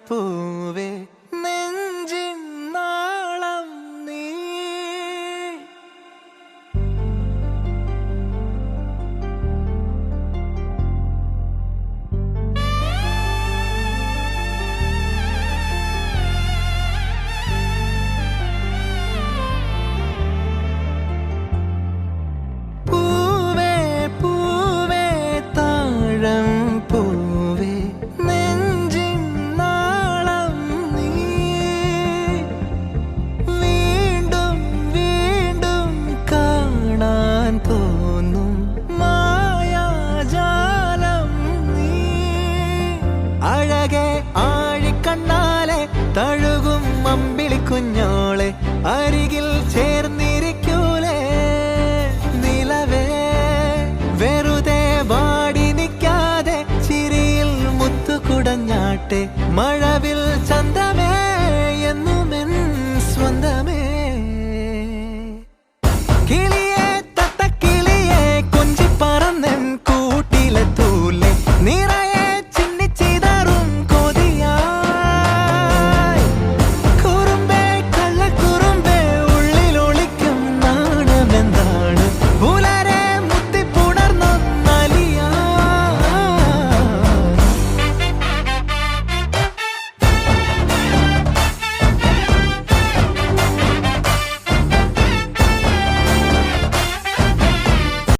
പൂവേ നെഞ്ചിൻ നാളം നീ. പൂവേ പൂവേ താഴം പൂവേ നെഞ്ചിൻ നാളം നീ. വീണ്ടും വീണ്ടും കാണാൻ തോന്നും മായാജാലം നീ. അഴകെ ആഴിക്കണ്ണാലെ തഴുകും അമ്പിളി കുഞ്ഞോളെ അരികിൽ